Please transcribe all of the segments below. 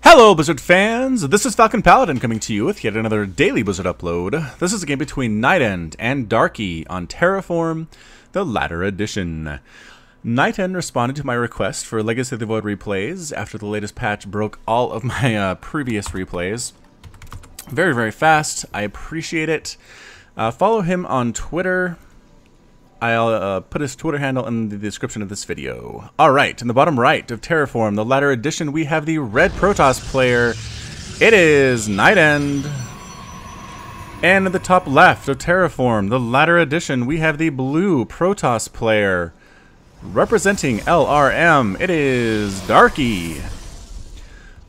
Hello Blizzard fans, this is Falcon Paladin coming to you with yet another daily Blizzard upload. This is a game between NightEnD and Darki on Terraform, the latter edition. NightEnD responded to my request for Legacy of the Void replays after the latest patch broke all of my previous replays. Very fast, I appreciate it. Follow him on Twitter. I'll put his Twitter handle in the description of this video. Alright, in the bottom right of Terraform, the latter edition, we have the red Protoss player. It is NightEnD. And in the top left of Terraform, the latter edition, we have the blue Protoss player. Representing LRM, it is Darki.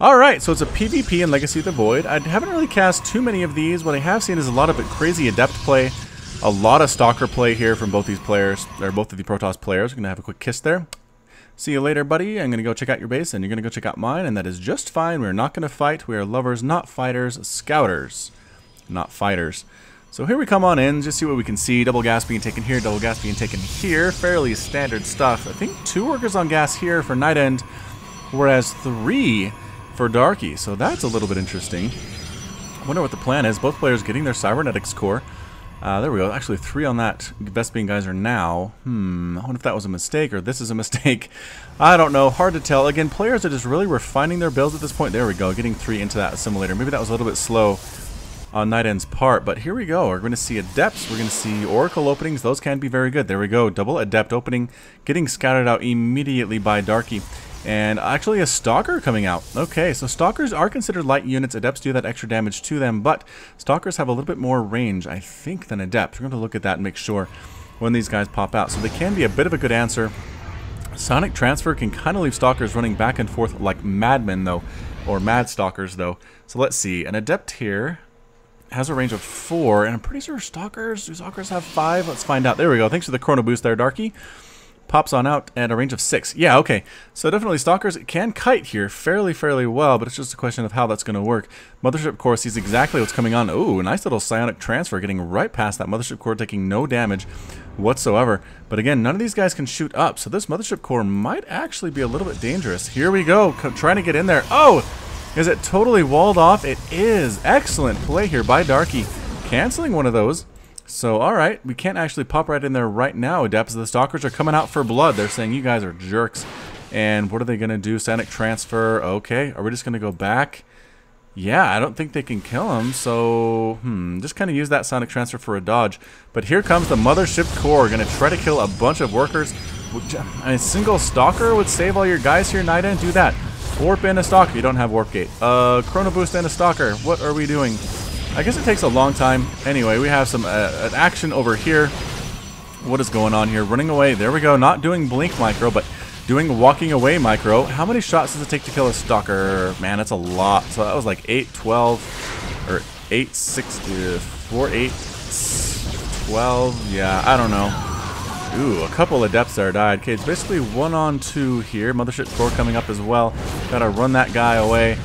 Alright, so it's a PvP in Legacy of the Void. I haven't really cast too many of these. What I have seen is a lot of crazy Adept play. A lot of Stalker play here from both these players, or both of the Protoss players. We're going to have a quick kiss there. See you later, buddy. I'm going to go check out your base, and you're going to go check out mine, and that is just fine. We're not going to fight. We are lovers, not fighters. Scouters, not fighters. So here we come on in, just see what we can see. Double gas being taken here, double gas being taken here. Fairly standard stuff. I think 2 workers on gas here for NightEnD, whereas 3 for Darki. So that's a little bit interesting. I wonder what the plan is. Both players getting their cybernetics core. There we go. Actually, 3 on that Vespene geyser now. I wonder if that was a mistake or this is a mistake. I don't know. Hard to tell. Again, players are just really refining their builds at this point. There we go. Getting 3 into that assimilator. Maybe that was a little bit slow on NightEnd's part, but here we go. We're going to see Adepts. We're going to see Oracle openings. Those can be very good. There we go. Double Adept opening. Getting scouted out immediately by Darki. And actually a Stalker coming out. Okay, so Stalkers are considered light units. Adepts do that extra damage to them, but Stalkers have a little bit more range, I think, than Adepts. We're going to look at that and make sure when these guys pop out. So they can be a bit of a good answer. Sonic Transfer can kind of leave Stalkers running back and forth like madmen, though, or mad Stalkers, though. So let's see. An Adept here has a range of 4, and I'm pretty sure do Stalkers have 5? Let's find out. There we go. Thanks for the chrono boost there, Darki. Pops on out at a range of 6. Yeah, okay. So definitely Stalkers can kite here fairly well, but it's just a question of how that's going to work. Mothership Core sees exactly what's coming on. Ooh, nice little psionic transfer getting right past that Mothership Core, taking no damage whatsoever. But again, none of these guys can shoot up, so this Mothership Core might actually be a little bit dangerous. Here we go, trying to get in there. Oh! Is it totally walled off? It is. Excellent play here by Darki. Canceling one of those. So, alright, we can't actually pop right in there right now, Adepts. The Stalkers are coming out for blood. They're saying, you guys are jerks. And what are they going to do? Sonic Transfer. Okay, are we just going to go back? Yeah, I don't think they can kill him. So, just kind of use that Sonic Transfer for a dodge. But here comes the Mothership Core. Going to try to kill a bunch of workers. A single Stalker would save all your guys here, NightEnD. Do that. Warp in a Stalker. You don't have Warp Gate. Chrono Boost and a Stalker. What are we doing? I guess it takes a long time. Anyway, we have some an action over here. What is going on here? Running away. There we go. Not doing blink micro, but doing walking away micro. How many shots does it take to kill a Stalker? Man, that's a lot. So that was like 8, 12, or 8, 6, 4, 8, 12. Yeah, I don't know. Ooh, a couple of Adepts there died. Okay, it's basically 1 on 2 here. Mothership Core coming up as well. Gotta run that guy away.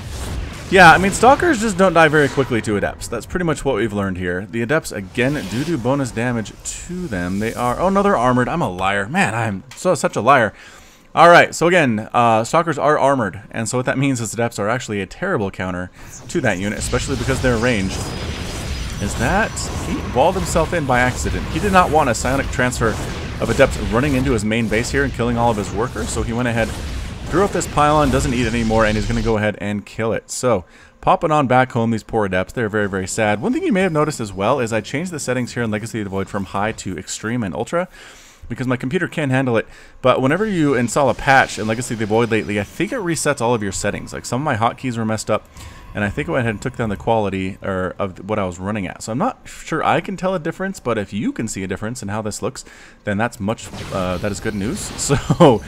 Yeah, I mean, Stalkers just don't die very quickly to Adepts. That's pretty much what we've learned here. The Adepts, again, do bonus damage to them. They are... Oh, no, they're armored. I'm a liar. Man, I'm such a liar. All right, so again, Stalkers are armored. And so what that means is Adepts are actually a terrible counter to that unit, especially because their range is that he walled himself in by accident. He did not want a psionic transfer of Adepts running into his main base here and killing all of his workers, so he went ahead, threw up this pylon, doesn't need it anymore, and he's going to go ahead and kill it. So, popping on back home, these poor Adepts, they're very sad. One thing you may have noticed as well is I changed the settings here in Legacy of the Void from high to extreme and ultra, because my computer can handle it. But whenever you install a patch in Legacy of the Void lately, I think it resets all of your settings. Like, some of my hotkeys were messed up, and I think I went ahead and took down the quality of what I was running at. So I'm not sure I can tell a difference, but if you can see a difference in how this looks, then that's that is good news. So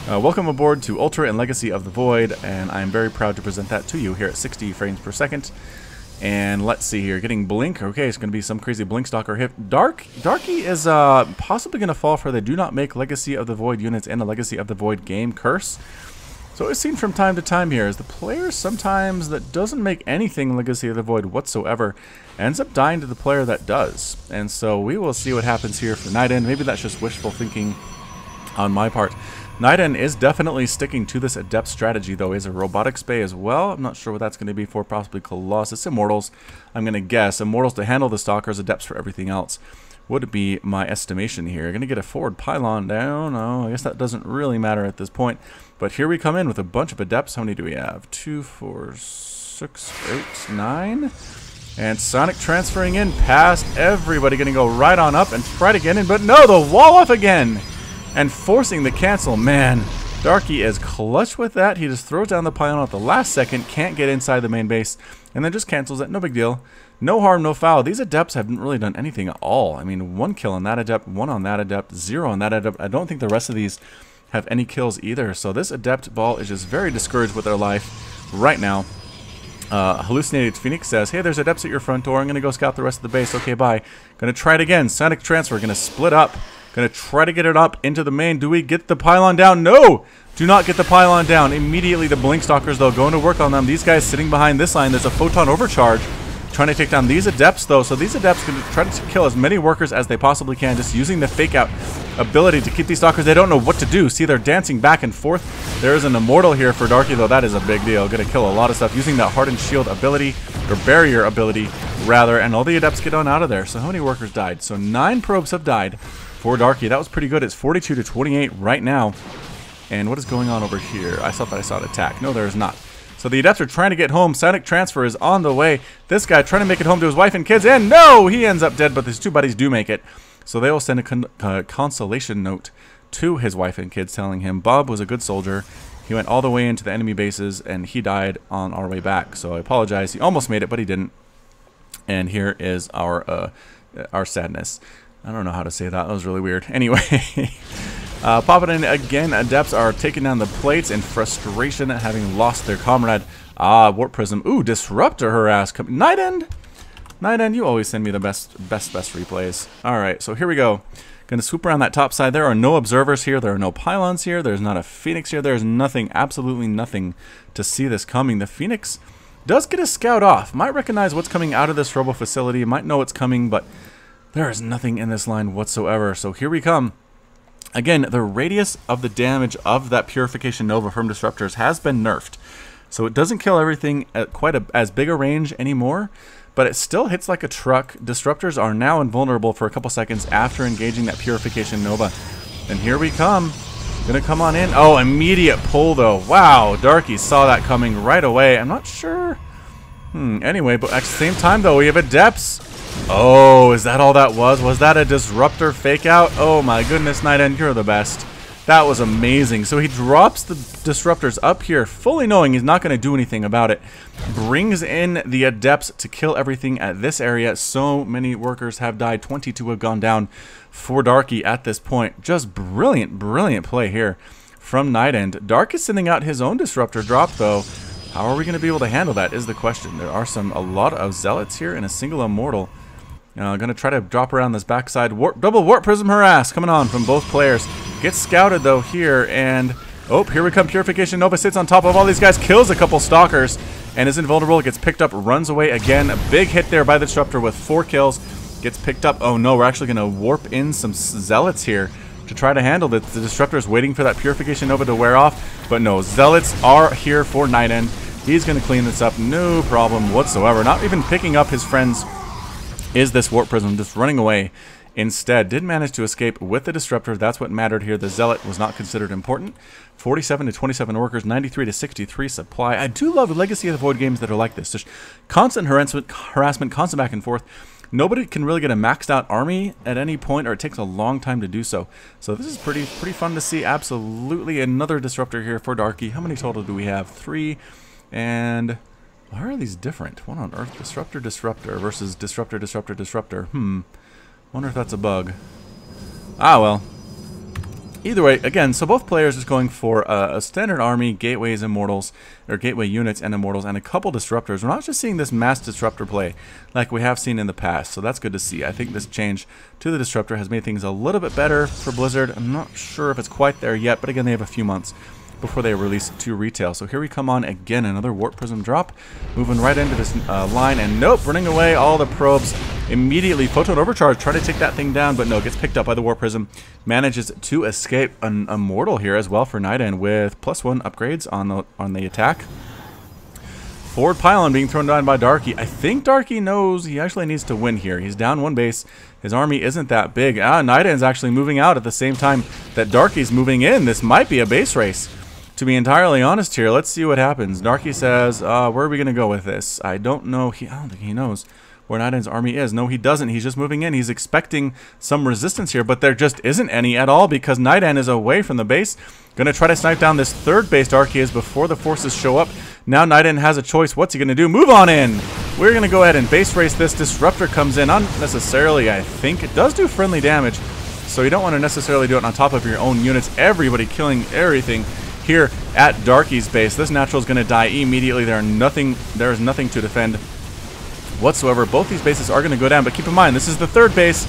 welcome aboard to Ultra and Legacy of the Void, and I'm very proud to present that to you here at 60 frames per second. And let's see here, getting Blink. Okay, it's going to be some crazy Blink Stalker hit. Darki is possibly going to fall for the do not make Legacy of the Void units in a Legacy of the Void game curse. So it's seen from time to time here is the player sometimes that doesn't make anything Legacy of the Void whatsoever ends up dying to the player that does. And so we will see what happens here for NightEnD. Maybe that's just wishful thinking on my part. NightEnD is definitely sticking to this Adept strategy, though. He has a Robotics Bay as well. I'm not sure what that's going to be for. Possibly Colossus. Immortals, I'm going to guess. Immortals to handle the Stalkers, Adepts for everything else would be my estimation here. Going to get a forward pylon down. Oh, I guess that doesn't really matter at this point. But here we come in with a bunch of Adepts. How many do we have? 2, 4, 6, 8, 9. And Sonic transferring in past everybody. Going to go right on up and try to get in. But no, the wall off again. And forcing the cancel. Man, Darki is clutch with that. He just throws down the pylon at the last second. Can't get inside the main base. And then just cancels it. No big deal. No harm, no foul. These Adepts haven't really done anything at all. I mean, 1 kill on that Adept, 1 on that Adept, 0 on that Adept. I don't think the rest of these have any kills either. So this Adept ball is just very discouraged with their life right now. Hallucinated Phoenix says, hey, there's Adepts at your front door. I'm going to go scout the rest of the base. Okay, bye. Going to try it again. Sonic transfer. Going to split up. Going to try to get it up into the main. Do we get the pylon down? No! Do not get the pylon down. Immediately the Blink Stalkers, though, going to work on them. These guys sitting behind this line. There's a Photon Overcharge. Trying to take down these Adepts, though. So these Adepts can try to kill as many workers as they possibly can, just using the fake out ability to keep these Stalkers. They don't know what to do. See, they're dancing back and forth. There is an Immortal here for Darki, though. That is a big deal. Going to kill a lot of stuff using that Hardened Shield ability, or Barrier ability, rather. And all the Adepts get on out of there. So how many workers died? So 9 probes have died for Darki. That was pretty good. It's 42 to 28 right now. And what is going on over here? I thought that I saw an attack. No, there is not. So the Adepts are trying to get home. Sonic transfer is on the way. This guy trying to make it home to his wife and kids. And no, he ends up dead, but his 2 buddies do make it. So they will send a consolation note to his wife and kids telling him Bob was a good soldier. He went all the way into the enemy bases and he died on our way back. So I apologize. He almost made it, but he didn't. And here is our sadness. I don't know how to say that. That was really weird. Anyway. Popping in again, Adepts are taking down the plates in frustration at having lost their comrade. Warp Prism. Ooh, Disruptor harass. NightEnD? NightEnD, you always send me the best replays. Alright, so here we go. Gonna swoop around that top side. There are no observers here. There are no pylons here. There's not a Phoenix here. There's nothing, absolutely nothing to see this coming. The Phoenix does get a scout off. Might recognize what's coming out of this Robo facility. Might know it's coming, but there is nothing in this line whatsoever. So here we come. Again, the radius of the damage of that Purification Nova from Disruptors has been nerfed. So it doesn't kill everything at quite as big a range anymore, but it still hits like a truck. Disruptors are now invulnerable for a couple seconds after engaging that Purification Nova. And here we come. Gonna come on in. Oh, immediate pull though. Wow, Darki saw that coming right away. I'm not sure. Anyway, but at the same time though, we have Adepts. Oh, is that all that was? Was that a Disruptor fake out? Oh my goodness, NightEnD, you're the best. That was amazing. So he drops the Disruptors up here, fully knowing he's not going to do anything about it. Brings in the Adepts to kill everything at this area. So many workers have died. 22 have gone down for Darki at this point. Just brilliant, brilliant play here from NightEnD. Dark is sending out his own Disruptor drop, though. How are we going to be able to handle that is the question. There are a lot of Zealots here and a single Immortal. Going to try to drop around this backside. Double Warp Prism harass coming on from both players. Gets scouted though here, and oh, here we come. Purification Nova sits on top of all these guys, kills a couple Stalkers, and is invulnerable. Gets picked up, runs away again. A big hit there by the Disruptor with 4 kills. Gets picked up. Oh no, we're actually going to warp in some Zealots here to try to handle it. The Disruptor's waiting for that Purification Nova to wear off, but no, Zealots are here for NightEnD. He's going to clean this up, no problem whatsoever. Not even picking up his friends. Is this Warp Prism just running away instead? Did manage to escape with the Disruptor. That's what mattered here. The Zealot was not considered important. 47 to 27 workers, 93 to 63 supply. I do love Legacy of the Void games that are like this. Just constant harassment, constant back and forth. Nobody can really get a maxed out army at any point, or it takes a long time to do so. So this is pretty fun to see. Absolutely another Disruptor here for Darki. How many total do we have? 3. And why are these different? What on earth? Disruptor versus Disruptor. Wonder if that's a bug. Ah, well. Either way, again, so both players is going for a standard army, gateways, immortals, or gateway units and immortals, and a couple Disruptors. We're not just seeing this mass Disruptor play like we have seen in the past, so that's good to see. I think this change to the Disruptor has made things a little bit better for Blizzard. I'm not sure if it's quite there yet, but again, they have a few months before they release to retail. So here we come on again, another Warp Prism drop, moving right into this line, and nope, running away all the probes immediately. Photon Overcharge, try to take that thing down, but no, gets picked up by the War Prism. Manages to escape. An Immortal here as well for NightEnD with +1 upgrades on the attack. Forward pylon being thrown down by Darki. I think Darki knows he actually needs to win here. He's down 1 base. His army isn't that big. NightEnd's actually moving out at the same time that Darki's moving in. This might be a base race. To be entirely honest here, let's see what happens. Darki says, where are we going to go with this? I don't know. I don't think he knows where NightEnd's army is. No, he doesn't. He's just moving in. He's expecting some resistance here, but there just isn't any at all because NightEnD is away from the base. Going to try to snipe down this 3rd base Darki is before the forces show up. Now NightEnD has a choice. What's he going to do? Move on in! We're going to go ahead and base race this. Disruptor comes in unnecessarily, I think. It does do friendly damage, so you don't want to necessarily do it on top of your own units. Everybody killing everything here at Darki's base. This natural is going to die immediately. There is nothing to defend whatsoever. Both these bases are going to go down, but keep in mind, this is the 3rd base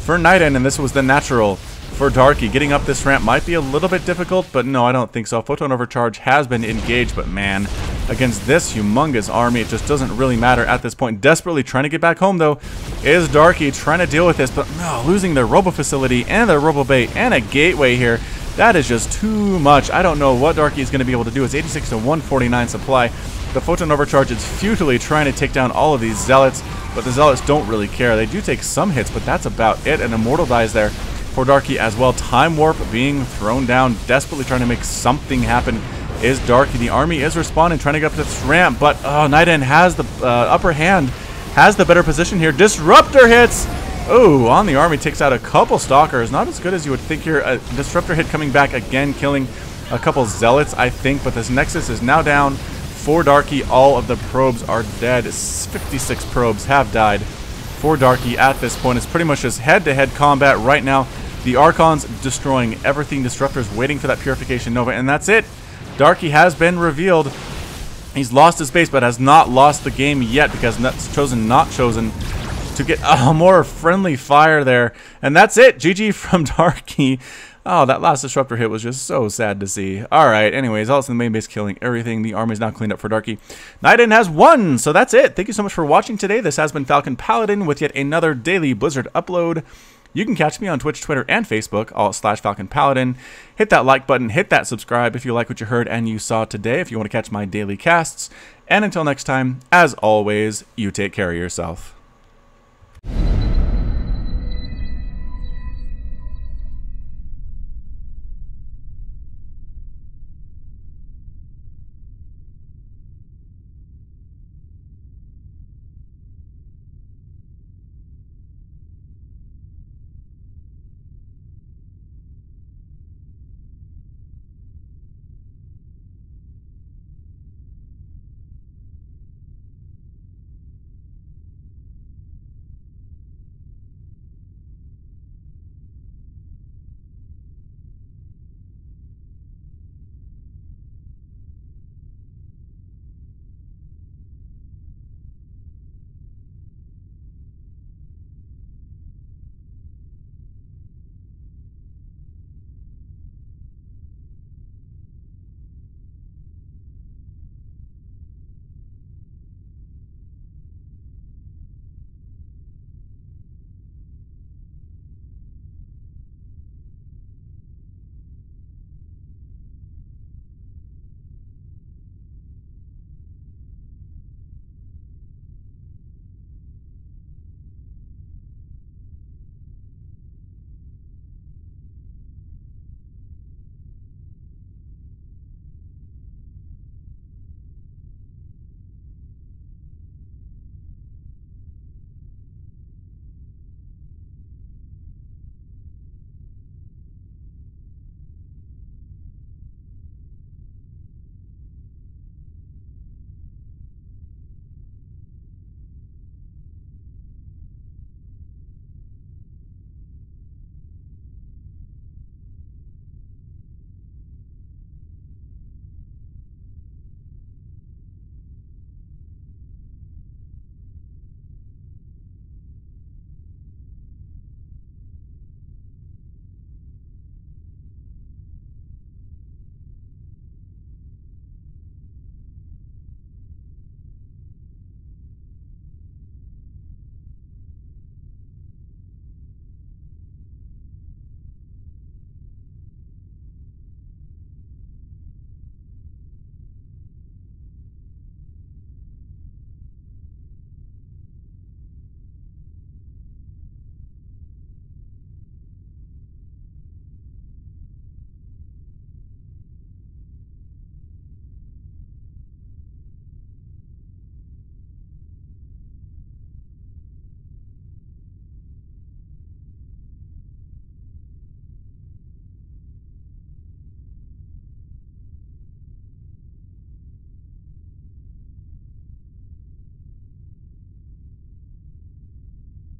for NightEnD, and this was the natural for Darki. Getting up this ramp might be a little bit difficult, but no, I don't think so. Photon Overcharge has been engaged, but man, against this humongous army, it just doesn't really matter at this point. Desperately trying to get back home, though, is Darki trying to deal with this, but no, losing their Robo Facility and their Robo Bay and a Gateway here. That is just too much. I don't know what Darki is going to be able to do. It's 86 to 149 supply. The Photon Overcharge is futilely trying to take down all of these Zealots, but the Zealots don't really care. They do take some hits, but that's about it. An Immortal dies there for Darki as well. Time Warp being thrown down, desperately trying to make something happen is Darki. The army is responding, trying to get up to this ramp, but NightEnD has the upper hand, has the better position here. Disruptor hits! Oh, on the army, takes out a couple Stalkers. Not as good as you would think here. A Disruptor hit coming back again, killing a couple Zealots, I think, but this Nexus is now down for Darki. All of the probes are dead. 56 probes have died for Darki at this point. It's pretty much just head-to-head combat right now. The Archon's destroying everything. Disruptor's waiting for that Purification Nova, and that's it. Darki has been revealed. He's lost his base, but has not lost the game yet because that's not chosen to get a more friendly fire there. And that's it. GG from Darki. Oh, that last Disruptor hit was just so sad to see. Alright, anyways, all in the main base killing everything. The army's now cleaned up for Darki. NightEnD has won, so that's it. Thank you so much for watching today. This has been Falcon Paladin with yet another daily Blizzard upload. You can catch me on Twitch, Twitter, and Facebook, all / Falcon Paladin. Hit that like button, hit that subscribe if you like what you heard and you saw today, if you want to catch my daily casts. And until next time, as always, you take care of yourself.